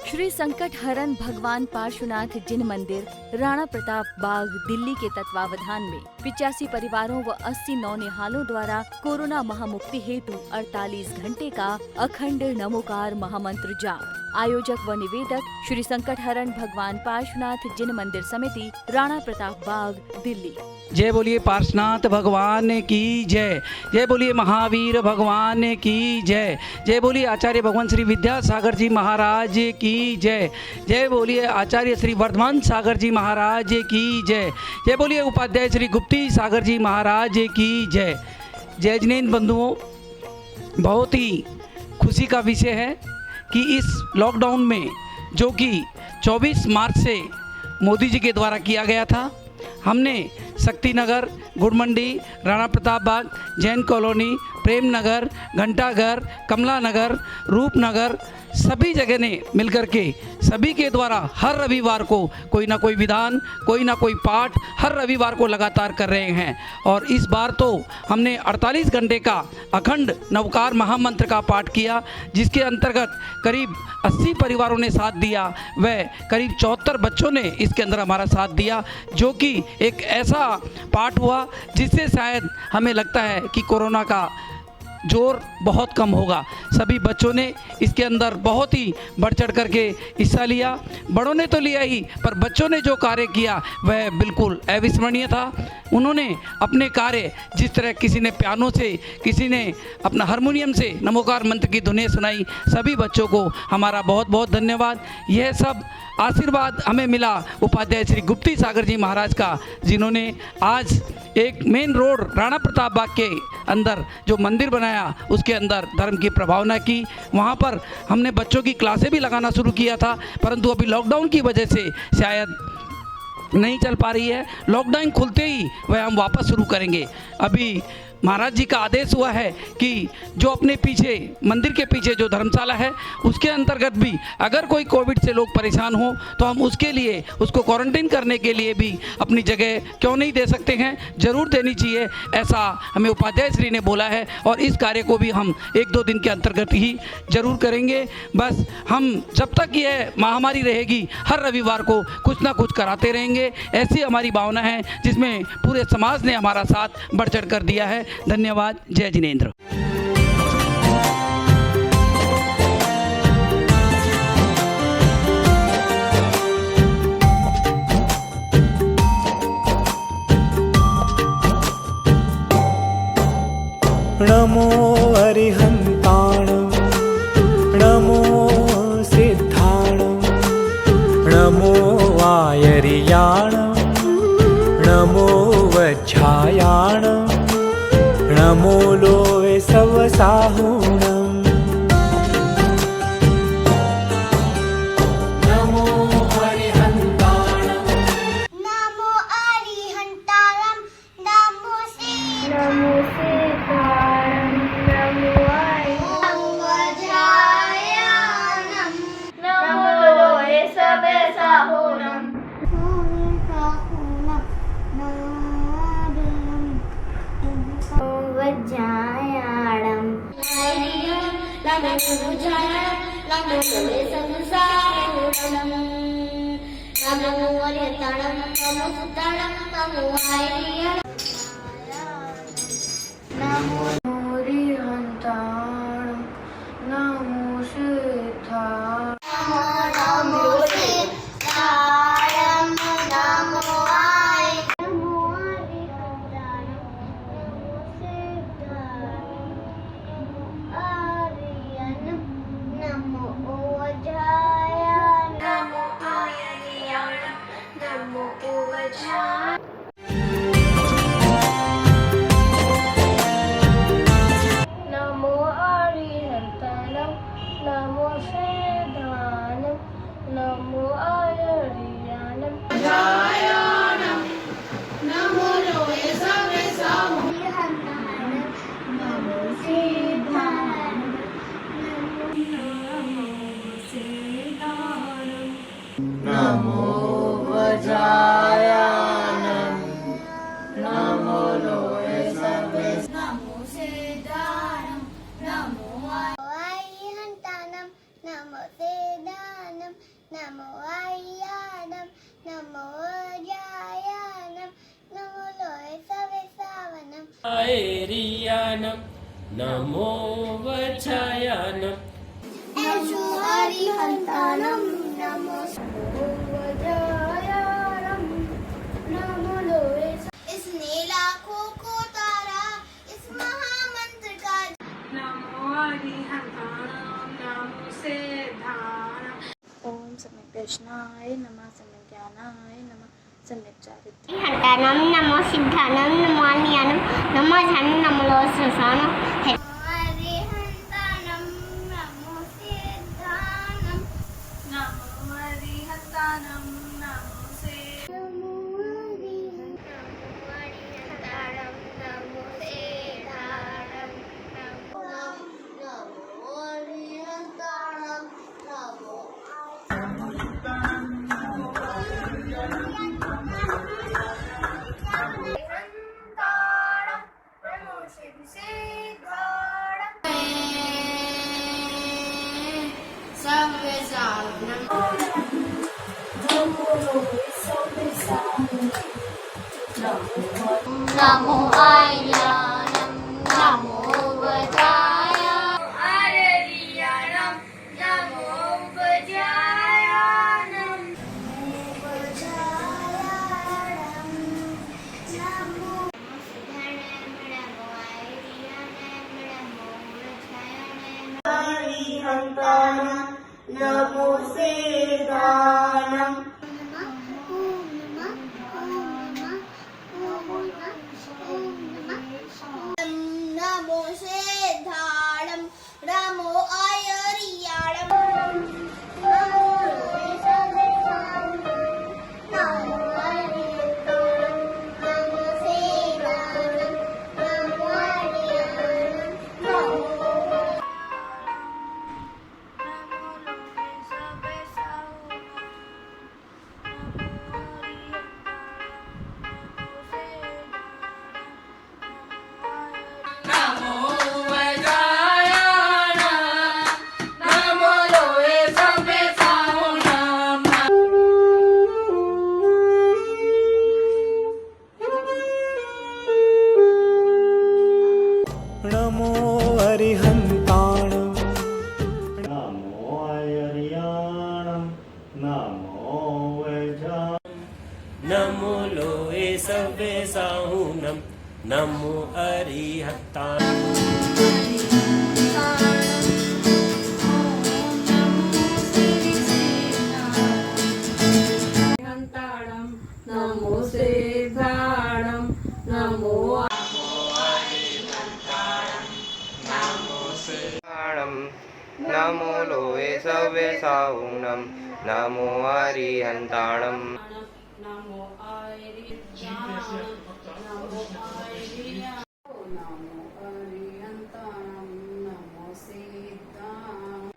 श्री संकट हरण भगवान पार्श्वनाथ जिन मंदिर, राणा प्रताप बाग, दिल्ली के तत्वावधान में 85 परिवारों व 80 नौनिहालों द्वारा कोरोना महामुक्ति हेतु 48 घंटे का अखंड नमोकार महामंत्र जाप। आयोजक व निवेदक श्री संकट हरण भगवान पार्श्वनाथ जिन मंदिर समिति, राणा प्रताप बाग, दिल्ली। जय बोलिए पार्श्वनाथ भगवान की जय। जय बोलिए महावीर भगवान की जय। जय बोलिए आचार्य भगवान श्री विद्यासागर जी महाराज की जय। जय बोलिए आचार्य श्री वर्धमान सागर जी महाराज की जय। जय बोलिए उपाध्याय श्री गुप्ती सागर जी महाराज की जय। जय जिनेन्द्र बंधुओं, बहुत ही खुशी का विषय है कि इस लॉकडाउन में, जो कि 24 मार्च से मोदी जी के द्वारा किया गया था, हमने शक्ति नगर, गुड़ मंडी, राणा प्रताप बाग, जैन कॉलोनी, प्रेम नगर, घंटाघर, कमला नगर, रूपनगर, सभी जगह ने मिलकर के सभी के द्वारा हर रविवार को कोई ना कोई विधान, कोई ना कोई पाठ हर रविवार को लगातार कर रहे हैं। और इस बार तो हमने 48 घंटे का अखंड नवकार महामंत्र का पाठ किया, जिसके अंतर्गत करीब 80 परिवारों ने साथ दिया व करीब 74 बच्चों ने इसके अंदर हमारा साथ दिया, जो कि एक ऐसा पाठ हुआ जिससे शायद हमें लगता है कि कोरोना का जोर बहुत कम होगा। सभी बच्चों ने इसके अंदर बहुत ही बढ़ चढ़ करके हिस्सा लिया। बड़ों ने तो लिया ही, पर बच्चों ने जो कार्य किया वह बिल्कुल अविस्मरणीय था। उन्होंने अपने कार्य, जिस तरह किसी ने पियानो से, किसी ने अपना हारमोनियम से नमोकार मंत्र की धुनें सुनाई, सभी बच्चों को हमारा बहुत बहुत धन्यवाद। यह सब आशीर्वाद हमें मिला उपाध्याय श्री गुप्ती सागर जी महाराज का, जिन्होंने आज एक मेन रोड राणा प्रताप बाग के अंदर जो मंदिर बनाया, उसके अंदर धर्म की प्रभावना की। वहाँ पर हमने बच्चों की क्लासें भी लगाना शुरू किया था, परंतु अभी लॉकडाउन की वजह से शायद नहीं चल पा रही है। लॉकडाउन खुलते ही वह हम वापस शुरू करेंगे। अभी महाराज जी का आदेश हुआ है कि जो अपने पीछे मंदिर के पीछे जो धर्मशाला है, उसके अंतर्गत भी अगर कोई कोविड से लोग परेशान हो तो हम उसके लिए, उसको क्वारंटाइन करने के लिए भी अपनी जगह क्यों नहीं दे सकते हैं, ज़रूर देनी चाहिए, ऐसा हमें उपाध्याय श्री ने बोला है। और इस कार्य को भी हम 1-2 दिन के अंतर्गत ही ज़रूर करेंगे। बस हम जब तक यह महामारी रहेगी, हर रविवार को कुछ ना कुछ कराते रहेंगे, ऐसी हमारी भावना है, जिसमें पूरे समाज ने हमारा साथ बढ़ चढ़ कर दिया है। धन्यवाद। जय जिनेन्द्र। नमो अरिहन्ताणं, नमो सिद्धाणं, नमो आयर्याणं, नमो वज्झायाणं, नमो लोवे सवसाहुणम्। नमो अरिहन्ताणं, नमो अरिहन्ताणं, नमो सिद्धाणं, नमो वज्रायाणं, नमो लोहे सवसाहुणम्। वज्रायाणं, नमो वज्रायाणं, नमो लोहे सवसाहुणम्, नमो अरिहन्ताणं, नमो सिद्धाणं, नमो आयर्याणं, नमो अरिहन्ताणं, नमो सिद्धाणं, नमो सिद्धाणं, नमो वज्रायाणं, नमो लोहे सवसाहुणम्, नमो सिद्धाणं, नमो अरिहन्ताणं, नमो सिद्धाणं, आयरियाणं नमो वज्रायाणं हरिहन्तानं नमो वज्रायाणं नमो लोहे इसने लाखों को तारा इस महामंत्र का नमो हरिहंताणं नमो सिद्धाणं ओम सम्यक दर्शनाय नमः सम्यक ज्ञानाय नमः सम्यक चारित्र्य हरिहन्तानं नमो सिद्धानं नमो आनियानं नमो धनं नमो लोससानं हरिहन्तानं नमो सिद्धानं नमो हरिहंताणं नमो नमो आर्याणं नमो वज्रायाणं आर्याणं नमो वज्रायाणं नमो नमो सिद्धाणं नमो सिद्धाणं नमो आयरियाणं नमो नमो हरिहन्ताणं नमो सिद्धाणं नमो आर्याणं नमो नमो अरिहन्ताणं नमो आयर्याणं नमो वैजा नमो लोहे सव्ये साहुनं नमो अरिहन्ताणं हरिहंताणं नमो सिद्धाणं नमो नमो लोहे सव्ये साहुनं नमो हरिहन्ताणं नमो आयरियाणं नमो आयरियाणं नमो हरिहंताणं नमो सिद्धाणं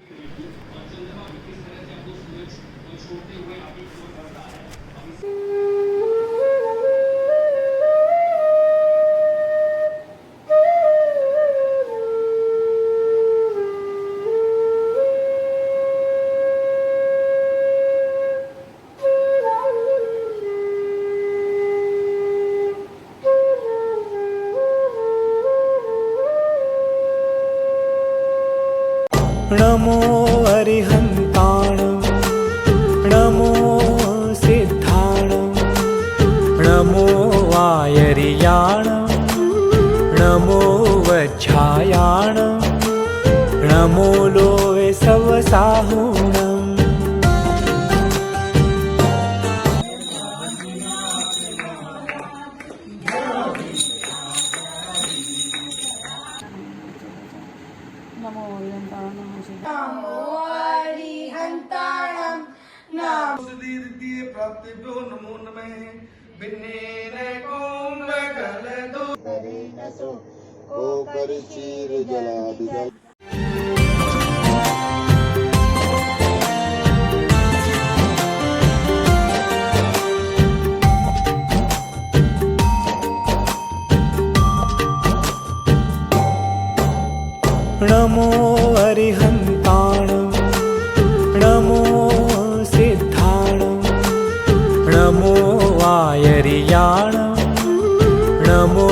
नमो अरिहन्ताणं नमो सिद्धाणं नमो आयरियाणं नमो वज्रायाणं नमो लोहे सवसाहुणम् नमो हरिहंताणं नमो सुदीर्घीय प्राप्तिभ्यो नमो नमः बिन्नेन कुम्भकलदो चीर जलादिजल नमो अरिहन्ताणं नमो सिद्धाणं नमो आयरियाणं नमो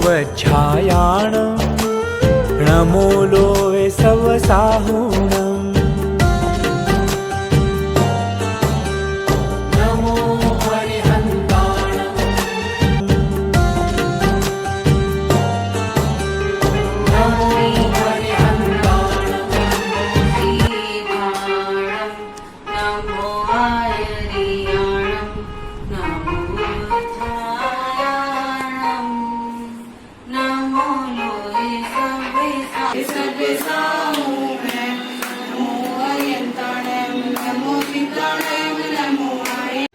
वज्रायाणं नमो आयर्याणं नमो छायाणं नमो लोये सर्वे साहू में नमो अयंताणं नमो सिद्धाणं नमो आय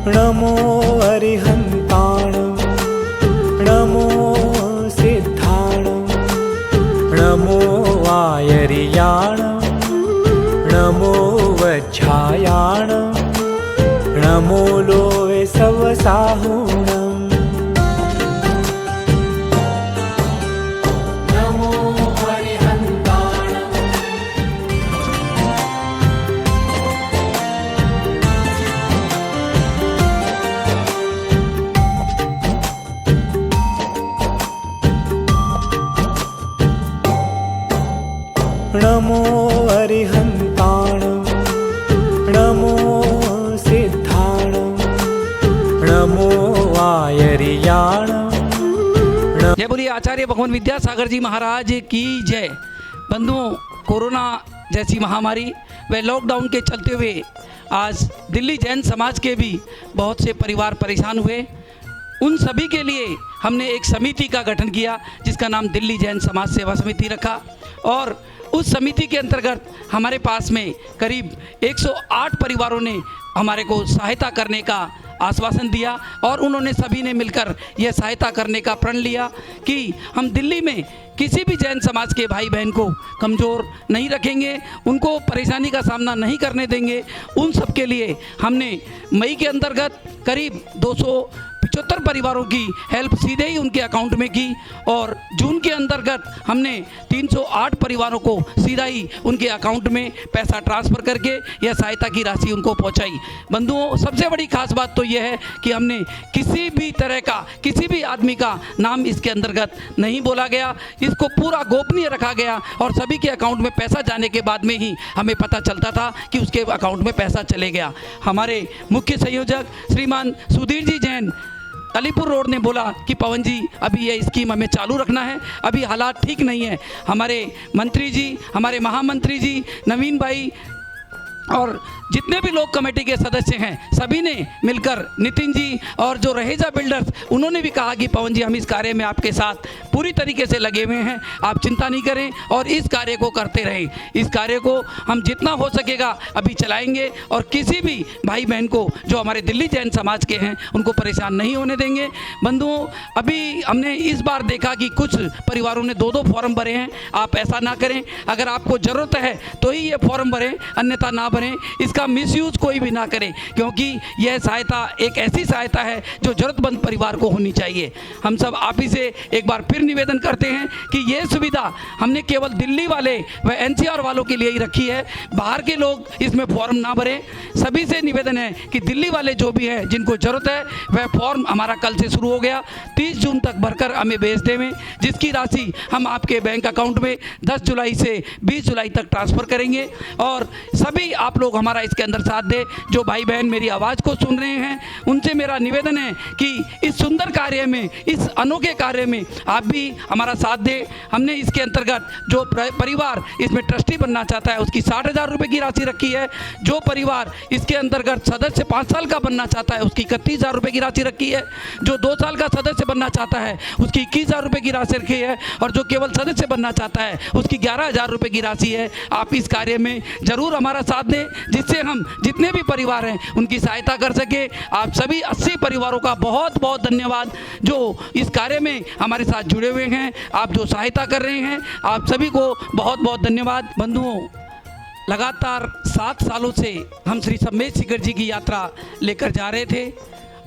नमो अरिहन्ताणं नमो सिद्धाणं नमो वायर्याणं नमो वज्झायाणं नमो लोये सवसाहुणम् नमो अरिहन्ताणं नमो अरिहन्ताणं नमो सिद्धाणं नमो वायर्याणं जय बोलिए आचार्य भगवान विद्यासागर जी महाराज की जय। बंधुओं, कोरोना जैसी महामारी व लॉकडाउन के चलते हुए आज दिल्ली जैन समाज के भी बहुत से परिवार परेशान हुए। उन सभी के लिए हमने एक समिति का गठन किया जिसका नाम दिल्ली जैन समाज सेवा समिति रखा, और उस समिति के अंतर्गत हमारे पास में करीब 108 परिवारों ने हमारे को सहायता करने का आश्वासन दिया, और उन्होंने सभी ने मिलकर यह सहायता करने का प्रण लिया कि हम दिल्ली में किसी भी जैन समाज के भाई बहन को कमज़ोर नहीं रखेंगे, उनको परेशानी का सामना नहीं करने देंगे। उन सब के लिए हमने मई के अंतर्गत करीब 275 परिवारों की हेल्प सीधे ही उनके अकाउंट में की, और जून के अंतर्गत हमने 308 परिवारों को सीधा ही उनके अकाउंट में पैसा ट्रांसफ़र करके यह सहायता की राशि उनको पहुंचाई। बंधुओं, सबसे बड़ी खास बात तो यह है कि हमने किसी भी तरह का किसी भी आदमी का नाम इसके अंतर्गत नहीं बोला गया, इसको पूरा गोपनीय रखा गया, और सभी के अकाउंट में पैसा जाने के बाद में ही हमें पता चलता था कि उसके अकाउंट में पैसा चले गया। हमारे मुख्य संयोजक श्रीमान सुधीर जी जैन अलीपुर रोड ने बोला कि पवन जी अभी ये स्कीम हमें चालू रखना है, अभी हालात ठीक नहीं है। हमारे मंत्री जी, हमारे महामंत्री जी, नवीन भाई और जितने भी लोग कमेटी के सदस्य हैं सभी ने मिलकर, नितिन जी और जो रहेजा बिल्डर्स, उन्होंने भी कहा कि पवन जी हम इस कार्य में आपके साथ पूरी तरीके से लगे हुए हैं, आप चिंता नहीं करें और इस कार्य को करते रहें। इस कार्य को हम जितना हो सकेगा अभी चलाएंगे, और किसी भी भाई बहन को जो हमारे दिल्ली जैन समाज के हैं उनको परेशान नहीं होने देंगे। बंधुओं, अभी हमने इस बार देखा कि कुछ परिवारों ने 2-2 फॉर्म भरे हैं। आप ऐसा ना करें, अगर आपको ज़रूरत है तो ही ये फॉर्म भरें, अन्यथा ना भरें। इसका मिसयूज़ कोई भी ना करे, क्योंकि यह सहायता एक ऐसी सहायता है जो ज़रूरतमंद परिवार को होनी चाहिए। हम सब आप ही से एक बार फिर निवेदन करते हैं कि ये सुविधा हमने केवल दिल्ली वाले व एनसीआर वालों के लिए ही रखी है, बाहर के लोग इसमें फॉर्म ना भरें। सभी से निवेदन है कि दिल्ली वाले जो भी हैं जिनको ज़रूरत है वह फॉर्म हमारा कल से शुरू हो गया, 30 जून तक भरकर हमें भेज देवें, जिसकी राशि हम आपके बैंक अकाउंट में 10 जुलाई से 20 जुलाई तक ट्रांसफ़र करेंगे। और सभी आप लोग हमारा इसके अंदर साथ दे। जो भाई बहन मेरी आवाज़ को सुन रहे हैं उनसे मेरा निवेदन है कि इस सुंदर कार्य में, इस अनोखे कार्य में आप भी हमारा साथ दें। हमने इसके अंतर्गत जो परिवार इसमें ट्रस्टी बनना चाहता है उसकी 60,000 रुपये की राशि रखी है। जो परिवार इसके अंतर्गत सदस्य 5 साल का बनना चाहता है उसकी 31,000 रुपये की राशि रखी है। जो 2 साल का सदस्य बनना चाहता है उसकी 21,000 रुपये की राशि रखी है, और जो केवल सदस्य बनना चाहता है उसकी 11,000 रुपये की राशि है। आप इस कार्य में ज़रूर हमारा साथ दें, जिससे हम जितने भी परिवार हैं उनकी सहायता कर सके। आप सभी 80 परिवारों का बहुत बहुत धन्यवाद जो इस कार्य में हमारे साथ जुड़े हुए हैं, आप जो सहायता कर रहे हैं, आप सभी को बहुत बहुत धन्यवाद। बंधुओं, लगातार 7 सालों से हम श्री सम्मेद शिखर जी की यात्रा लेकर जा रहे थे,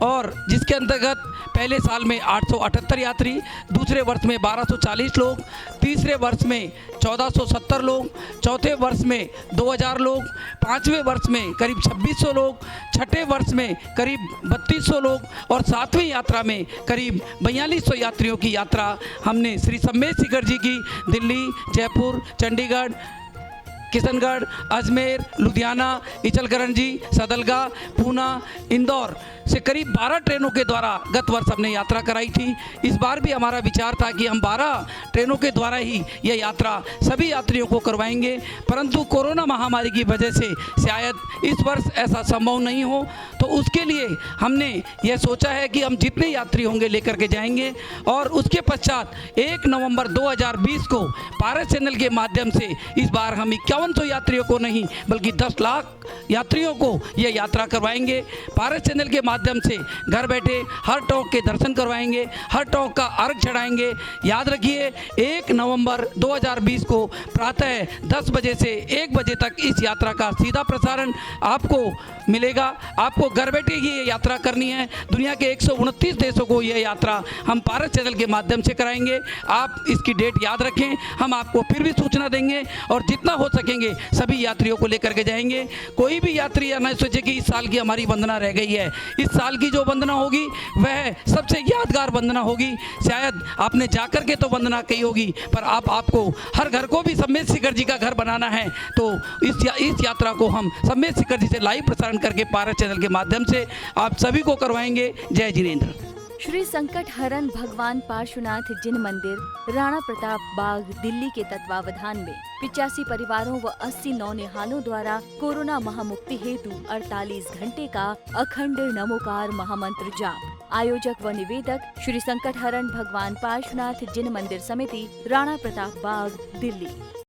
और जिसके अंतर्गत पहले साल में 878 यात्री, दूसरे वर्ष में 1240 लोग, तीसरे वर्ष में 1470 लोग, चौथे वर्ष में 2000 लोग, पाँचवें वर्ष में करीब 2600 लोग, छठे वर्ष में करीब 3200 लोग, और 7वीं यात्रा में करीब 4200 यात्रियों की यात्रा हमने श्री सम्मेद शिखर जी की दिल्ली, जयपुर, चंडीगढ़ किशनगढ़, अजमेर, लुधियाना, इचलकरंजी, सदलगा, पूना, इंदौर से करीब 12 ट्रेनों के द्वारा गत वर्ष हमने यात्रा कराई थी। इस बार भी हमारा विचार था कि हम 12 ट्रेनों के द्वारा ही यह यात्रा सभी यात्रियों को करवाएंगे, परंतु कोरोना महामारी की वजह से शायद इस वर्ष ऐसा संभव नहीं हो। तो उसके लिए हमने यह सोचा है कि हम जितने यात्री होंगे लेकर के जाएंगे और उसके पश्चात 1 नवंबर 2020 को पारस चैनल के माध्यम से इस बार हम 5100 यात्रियों को नहीं बल्कि 10 लाख यात्रियों को यह यात्रा करवाएंगे। पारस चैनल के माध्यम से घर बैठे हर टोंक के दर्शन करवाएंगे, हर टोंक का अर्घ चढ़ाएंगे। याद रखिए 1 नवंबर 2020 को प्रातः 10 बजे से 1 बजे तक इस यात्रा का सीधा प्रसारण आपको मिलेगा। आपको घर बैठे ही ये यात्रा करनी है। दुनिया के 129 देशों को यह यात्रा हम पारस चैनल के माध्यम से कराएंगे। आप इसकी डेट याद रखें, हम आपको फिर भी सूचना देंगे और जितना हो सकेंगे सभी यात्रियों को लेकर के जाएंगे। कोई भी यात्री या न सोचे कि इस साल की हमारी वंदना रह गई है। इस साल की जो वंदना होगी वह सबसे यादगार वंदना होगी। शायद आपने जाकर के तो वंदना कही होगी, पर आपको हर घर को भी सम्मेद शिखर जी का घर बनाना है। तो इस यात्रा को हम सम्मेद शिखर जी से लाइव प्रसारण करके पारस चैनल के माध्यम से आप सभी को करवाएंगे। जय जिनेंद्र। श्री संकट हरण भगवान पार्श्वनाथ जिन मंदिर, राणा प्रताप बाग, दिल्ली के तत्वावधान में 85 परिवारों व 80 नौनिहालों द्वारा कोरोना महामुक्ति हेतु 48 घंटे का अखंड नमोकार महामंत्र जाप। आयोजक व निवेदक श्री संकट हरण भगवान पार्श्वनाथ जिन मंदिर समिति, राणा प्रताप बाग, दिल्ली।